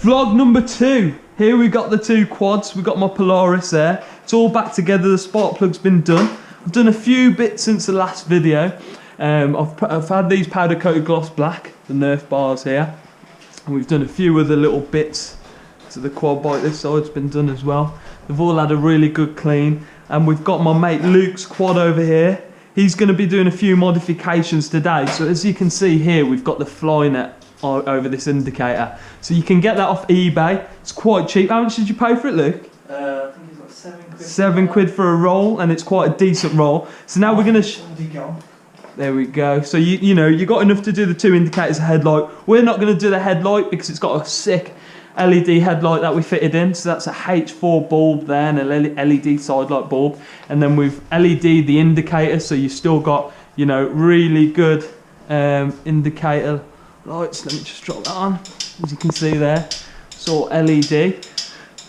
Vlog number 2. Here we got the 2 quads. We got my Polaris there. It's all back together. The spark plug's been done. I've done a few bits since the last video. I've had these powder coated gloss black, the Nerf bars here, and we've done a few other little bits to the quad bike. This side's been done as well. They've all had a really good clean, and we've got my mate Luke's quad over here. He's going to be doing a few modifications today. So as you can see here, we've got the fly net over this indicator, so you can get that off eBay. It's quite cheap. How much did you pay for it, Luke? I think it's like 7 quid. 7 quid for a roll, and it's quite a decent roll. So now we're gonna. There we go. So you know you got enough to do the 2 indicators, a headlight. We're not going to do the headlight because it's got a sick LED headlight that we fitted in. So that's a H4 bulb there and a LED side light bulb, and then we've LED the indicator. So you've still got, you know, really good indicator lights. Let me just drop that on, as you can see there. So LED,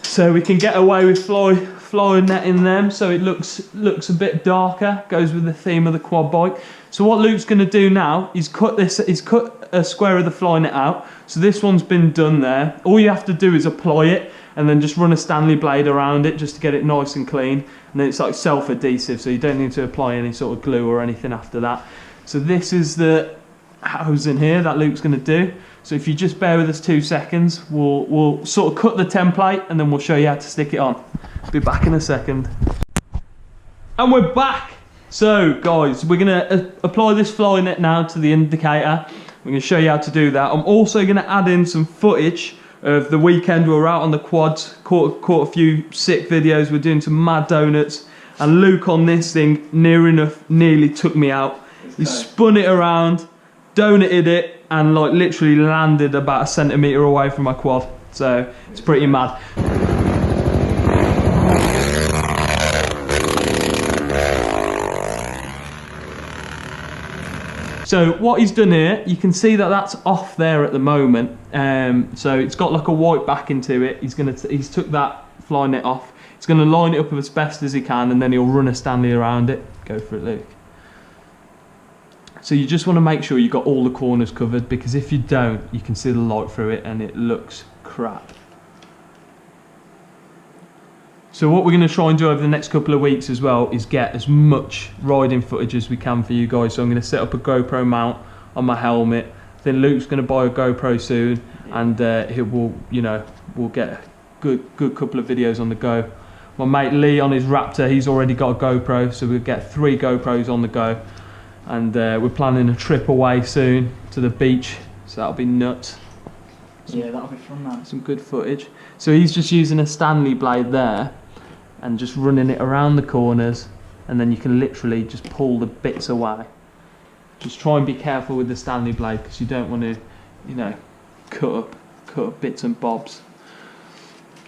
so we can get away with fly netting them, so it looks a bit darker, goes with the theme of the quad bike. So what Luke's going to do now is cut a square of the fly net out. So this one's been done there. All you have to do is apply it and then just run a Stanley blade around it just to get it nice and clean, and then it's like self-adhesive, so you don't need to apply any sort of glue or anything after that. So this is the housing here that Luke's going to do. So if you just bear with us 2 seconds, we'll sort of cut the template and then we'll show you how to stick it on. Be back in a second. And we're back. So guys, we're going to apply this fly net now to the indicator. We're going to show you how to do that. I'm also going to add in some footage of the weekend we were out on the quads, caught a few sick videos. We're doing some mad donuts, and Luke on this thing nearly took me out. He spun it around, donated it, and like literally landed about 1 centimetre away from my quad. So it's pretty mad. So what he's done here, you can see that that's off there at the moment. So it's got like a white backing to it. He's took that fly net off. He's going to line it up as best as he can, and then he'll run a Stanley around it. Go for it, Luke. So you just want to make sure you've got all the corners covered, because if you don't, you can see the light through it and it looks crap. So what we're going to try and do over the next couple of weeks as well is get as much riding footage as we can for you guys. So I'm going to set up a GoPro mount on my helmet. Then Luke's going to buy a GoPro soon, and we'll get a good couple of videos on the go. My mate Lee on his Raptor, he's already got a GoPro, so we'll get 3 GoPros on the go. And we're planning a trip away soon to the beach, so that'll be nuts. Yeah, that'll be fun, man. Some good footage. So he's just using a Stanley blade there and just running it around the corners, and then you can literally just pull the bits away. Just try and be careful with the Stanley blade, because you don't want to, you know, cut up bits and bobs.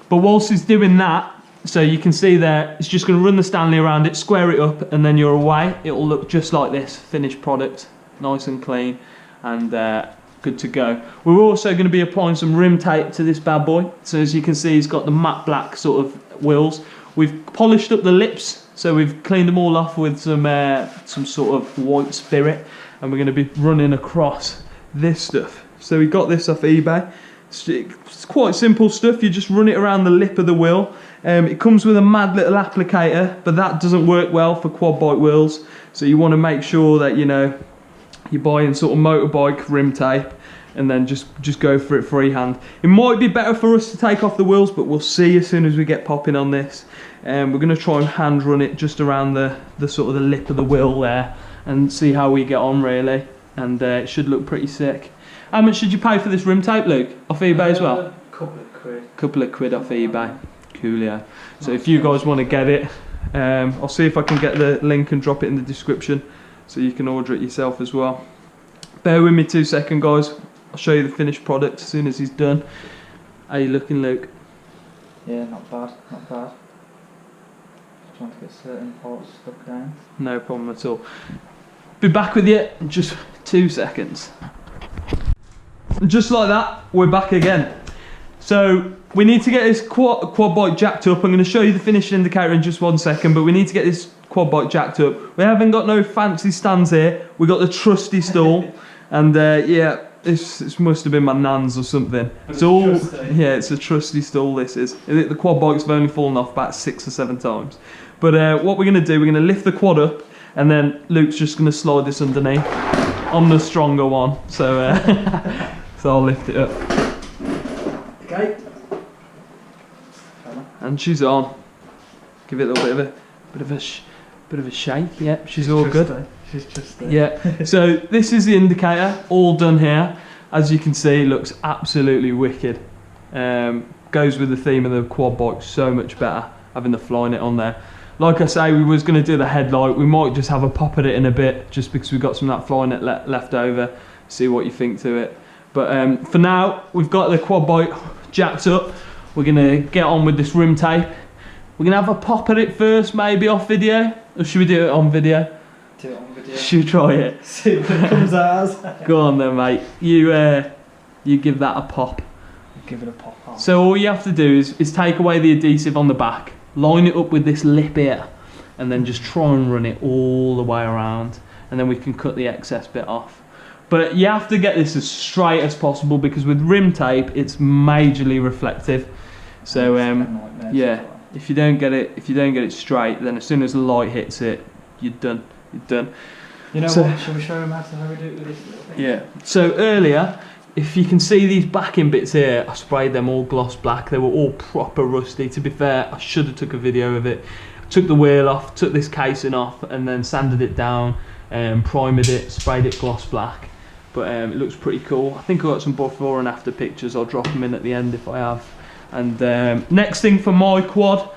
But whilst he's doing that, so you can see there, it's just going to run the Stanley around it, square it up, and then you're away. It'll look just like this, finished product, nice and clean, and good to go. We're also going to be applying some rim tape to this bad boy. So as you can see, he's got the matte black sort of wheels. We've polished up the lips, so we've cleaned them all off with some sort of white spirit, and we're going to be running across this stuff. So we got this off eBay. It's quite simple stuff. You just run it around the lip of the wheel. It comes with a mad little applicator, but that doesn't work well for quad bike wheels. So you want to make sure that, you know, you're buying sort of motorbike rim tape, and then just go for it freehand. It might be better for us to take off the wheels, but we'll see as soon as we get popping on this. We're going to try and hand run it just around the sort of the lip of the wheel there, and see how we get on really. And it should look pretty sick. How much did you pay for this rim tape, Luke? Off eBay as well? Couple of quid off eBay. Coolio. So if you guys want to get it, I'll see if I can get the link and drop it in the description, so you can order it yourself as well. Bear with me 2 seconds, guys. I'll show you the finished product as soon as he's done. How you looking, Luke? Yeah, not bad, not bad. Just trying to get certain parts stuck down. No problem at all. Be back with you in just 2 seconds. And just like that, we're back again. So we need to get this quad bike jacked up. I'm going to show you the finished indicator in just 1 second, but we need to get this quad bike jacked up. We haven't got no fancy stands here. We got the trusty stool, and yeah, This must have been my nan's or something. It's all, yeah, it's a trusty stool. This is. The quad bikes have only fallen off about 6 or 7 times. But what we're going to do, we're going to lift the quad up, and then Luke's just going to slide this underneath. I'm the stronger one, so so I'll lift it up. Okay. And she's on. Give it a little bit of a shake. Yeah, she's all good. She's just there. Yeah. So this is the indicator, all done here. As you can see, it looks absolutely wicked. Goes with the theme of the quad bike so much better, having the Flynet on there. Like I say, we was going to do the headlight. We might just have a pop at it in a bit, just because we've got some of that Flynet left over. See what you think to it. But for now, we've got the quad bike jacked up. We're going to get on with this rim tape. We're going to have a pop at it first, maybe off video. Or should we do it on video? Do it on video. Should we try it? See what it comes out as. Go on then, mate. You give that a pop. Give it a pop on. So all you have to do is take away the adhesive on the back, line it up with this lip here, and then just try and run it all the way around, and then we can cut the excess bit off. But you have to get this as straight as possible, because with rim tape it's majorly reflective. So yeah, if you don't get it straight, then as soon as the light hits it, you're done. You know what? Shall we show them how we do it with this little thing? Yeah. So earlier, if you can see these backing bits here, I sprayed them all gloss black. They were all proper rusty. To be fair, I should have took a video of it. Took the wheel off, took this casing off, and then sanded it down, primered it, sprayed it gloss black. But it looks pretty cool. I think I've got some before and after pictures. I'll drop them in at the end if I have. And next thing for my quad,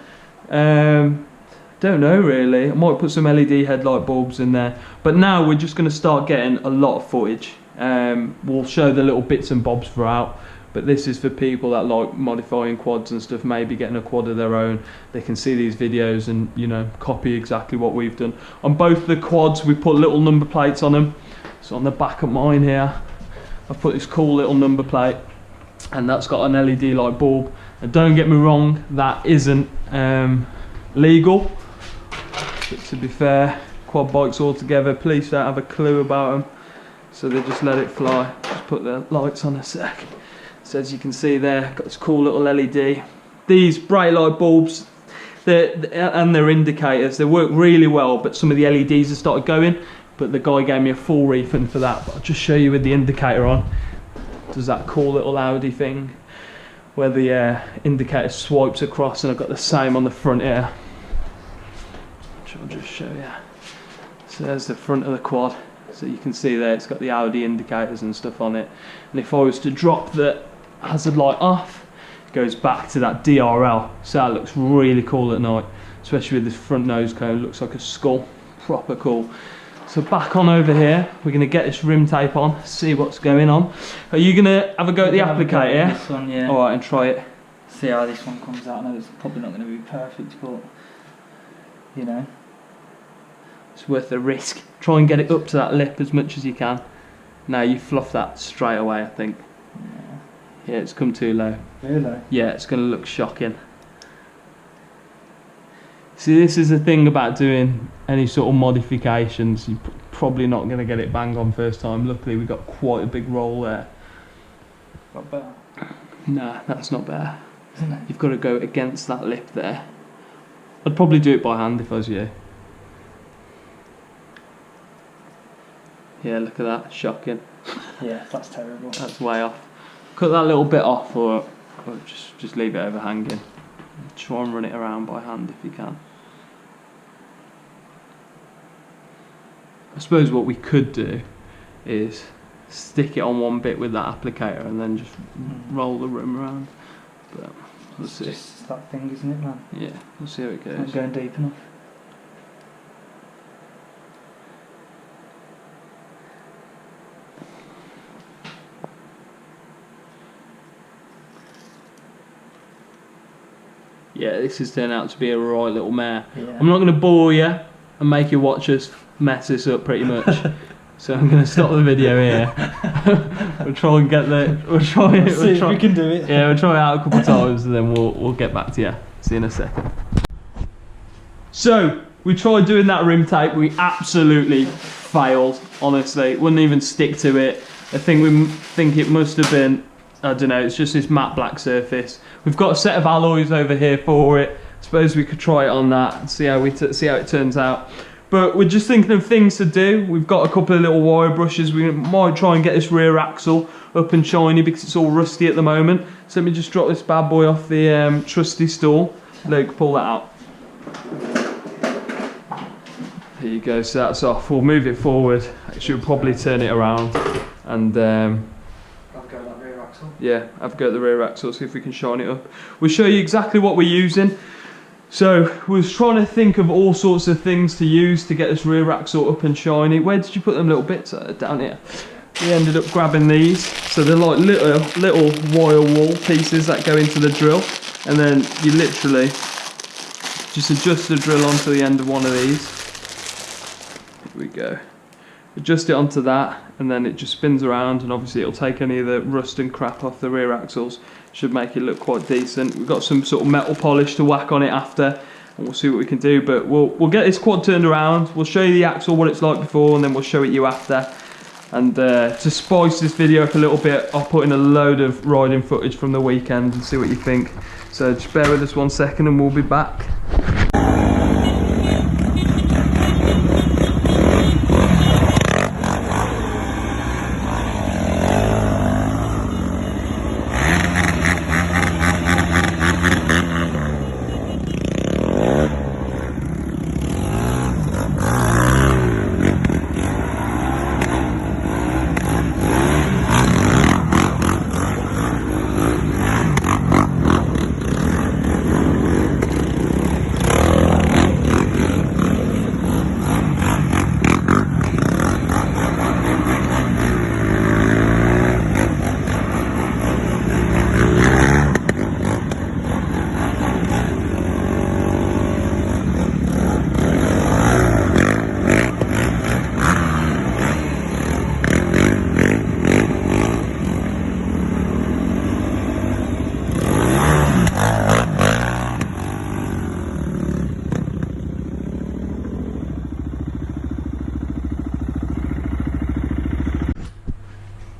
don't know really. I might put some LED headlight bulbs in there. But now we're just going to start getting a lot of footage. We'll show the little bits and bobs throughout. But this is for people that like modifying quads and stuff, maybe getting a quad of their own. They can see these videos and, you know, copy exactly what we've done. On both the quads, we put little number plates on them. So on the back of mine here, I've put this cool little number plate, and that's got an LED light bulb. And don't get me wrong, that isn't legal. But to be fair, quad bikes altogether, police don't have a clue about them, so they just let it fly. Just put the lights on a sec. So as you can see there, got this cool little LED. These bright light bulbs, and their indicators, they work really well, but some of the LEDs have started going. But the guy gave me a full refund for that. But I'll just show you with the indicator on. Does that cool little Audi thing where the indicator swipes across, and I've got the same on the front here. Which I'll just show you. So there's the front of the quad. So you can see there it's got the Audi indicators and stuff on it. And if I was to drop the hazard light off, it goes back to that DRL. So that looks really cool at night. Especially with this front nose cone, looks like a skull. Proper cool. So back on over here, we're going to get this rim tape on, see what's going on. Are you going to have a go at the applicator? This one, yeah. Alright, and try it. See how this one comes out. I know it's probably not going to be perfect, but, you know. It's worth the risk. Try and get it up to that lip as much as you can. Now you fluff that straight away, I think. Yeah, it's come too low. Really? Yeah, it's going to look shocking. See, this is the thing about doing any sort of modifications. You're probably not going to get it bang on first time. Luckily, we've got quite a big roll there. Got better? Nah, that's not better. Isn't it? You've got to go against that lip there. I'd probably do it by hand if I was you. Yeah, look at that. Shocking. Yeah, that's terrible. That's way off. Cut that little bit off, or just leave it overhanging. Try and run it around by hand if you can. I suppose what we could do is stick it on one bit with that applicator and then just roll the rim around. But we'll see. It's just that thing, isn't it, man? Yeah, we'll see how it goes. Not going deep enough. Yeah, this is turning out to be a right little mare. Yeah. I'm not going to bore you and make you watch us mess this up pretty much. So I'm going to stop the video here. We'll try and get the. See if we can do it. Yeah, we'll try it out a couple of times and then we'll get back to you. See you in a second. So we tried doing that rim tape. We absolutely failed. Honestly, wouldn't even stick to it. I think we think it must have been, I don't know, it's just this matte black surface. We've got a set of alloys over here for it. I suppose we could try it on that and see how it turns out. But we're just thinking of things to do. We've got a couple of little wire brushes. We might try and get this rear axle up and shiny because it's all rusty at the moment. So let me just drop this bad boy off the trusty stool. Luke, pull that out. There you go, so that's off. We'll move it forward. Actually, we'll probably turn it around and have a go at that rear axle. Yeah, have a go at the rear axle, see if we can shine it up. We'll show you exactly what we're using. So we was trying to think of all sorts of things to use to get this rear axle up and shiny. Where did you put them little bits? Down here. We ended up grabbing these. So they're like little wire wool pieces that go into the drill, and then you literally just adjust the drill onto the end of one of these. Here we go. Adjust it onto that, and then it just spins around, and obviously it'll take any of the rust and crap off the rear axles. Should make it look quite decent. We've got some sort of metal polish to whack on it after, and we'll see what we can do. But we'll get this quad turned around. We'll show you the axle, what it's like before, and then we'll show it you after. And to spice this video up a little bit, I'll put in a load of riding footage from the weekend and see what you think. So just bear with us 1 second and we'll be back.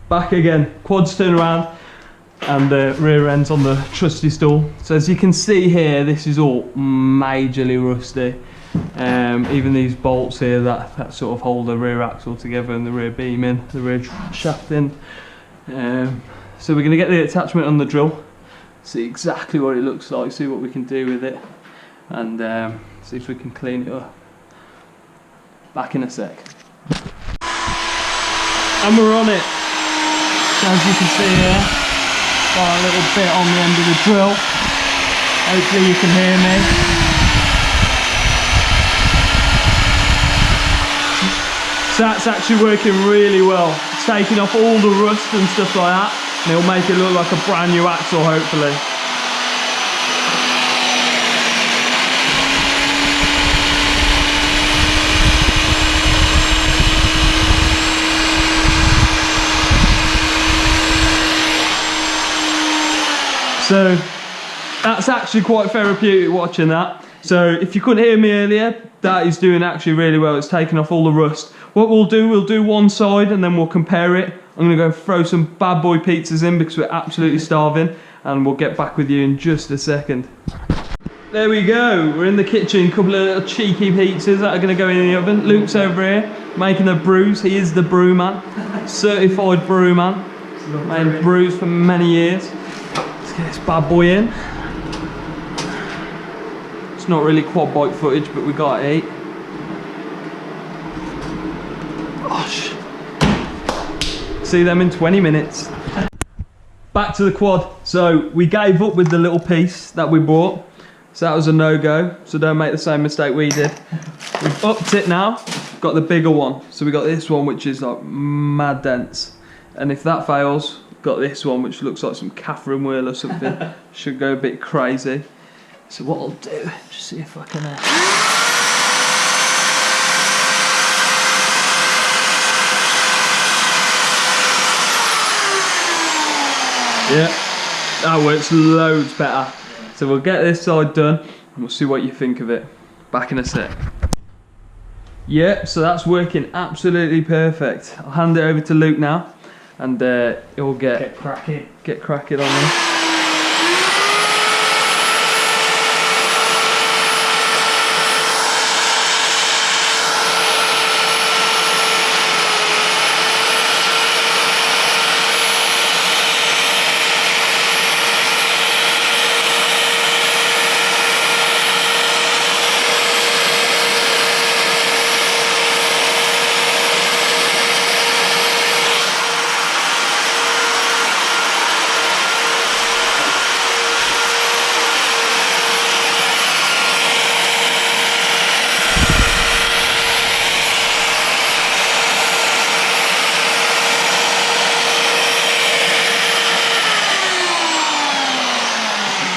Back again, quads turn around and the rear end's on the trusty stool. So as you can see here, this is all majorly rusty. Even these bolts here that sort of hold the rear axle together and the rear beam in, the rear shaft in. So we're going to get the attachment on the drill, see exactly what it looks like, see what we can do with it, and see if we can clean it up. Back in a sec. And we're on it. So as you can see here, got a little bit on the end of the drill. Hopefully you can hear me. So that's actually working really well. It's taking off all the rust and stuff like that, and it'll make it look like a brand new axle hopefully. So that's actually quite therapeutic watching that. So if you couldn't hear me earlier, that is doing actually really well. It's taking off all the rust. What we'll do one side and then we'll compare it. I'm gonna go throw some bad boy pizzas in because we're absolutely starving, and we'll get back with you in just a second. There we go, we're in the kitchen. Couple of little cheeky pizzas that are gonna go in the oven. Luke's over here making the brews. He is the brew man, certified brew man. Made brews for many years. Get this bad boy in. It's not really quad bike footage, but we got to eat. Gosh. See them in 20 minutes. Back to the quad. So we gave up with the little piece that we bought. So that was a no-go. So don't make the same mistake we did. We've upped it now. Got the bigger one. So we got this one, which is like mad dense. And if that fails, got this one which looks like some Catherine wheel or something. Should go a bit crazy. So what I'll do, just see if I can yeah, that works loads better. So we'll get this side done and we'll see what you think of it. Back in a sec. Yeah, so that's working absolutely perfect. I'll hand it over to Luke now and it'll Get cracking. Get cracking on this.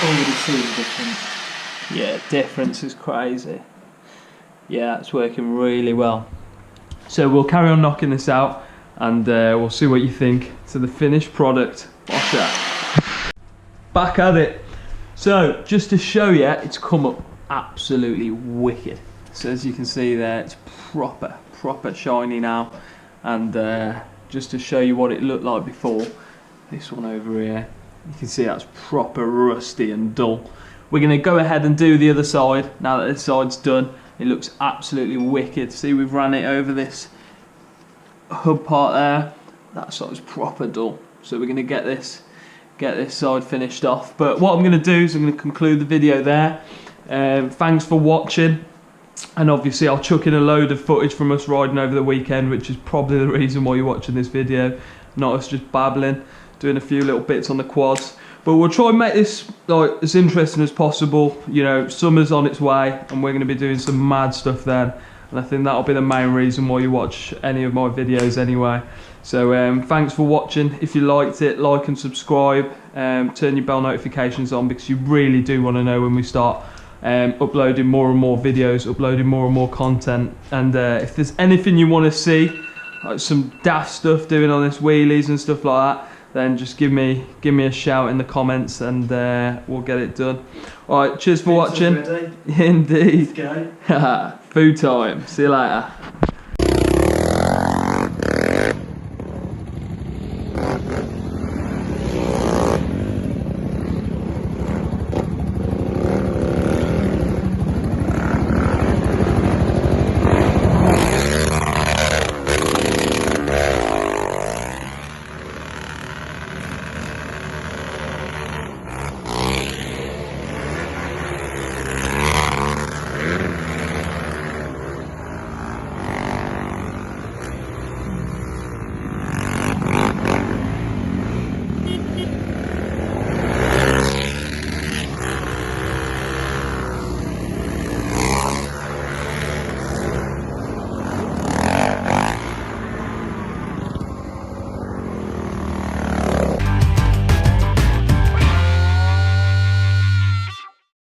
Already see the difference. Yeah, difference is crazy. Yeah, it's working really well. So we'll carry on knocking this out, and we'll see what you think to the finished product. Watch that. Back at it. So just to show you, it's come up absolutely wicked. So as you can see there, it's proper shiny now. And just to show you what it looked like before, this one over here, you can see that's proper rusty and dull. We're going to go ahead and do the other side. Now that this side's done, it looks absolutely wicked. See, we've ran it over this hub part there. That side's proper dull. So we're going to get this side finished off. But what I'm going to do is I'm going to conclude the video there. Thanks for watching. And obviously I'll chuck in a load of footage from us riding over the weekend, which is probably the reason why you're watching this video. Not us just babbling, doing a few little bits on the quads. But we'll try and make this like as interesting as possible. You know, summer's on its way and we're going to be doing some mad stuff then. And I think that'll be the main reason why you watch any of my videos anyway. So thanks for watching. If you liked it, like and subscribe. Turn your bell notifications on, because you really do want to know when we start uploading more and more videos, uploading more and more content. And if there's anything you want to see, like some daft stuff doing on this wheelies and stuff like that, then just give me a shout in the comments, and we'll get it done. Alright, cheers for watching. Ready? Indeed. Let's go. Food time. See you later.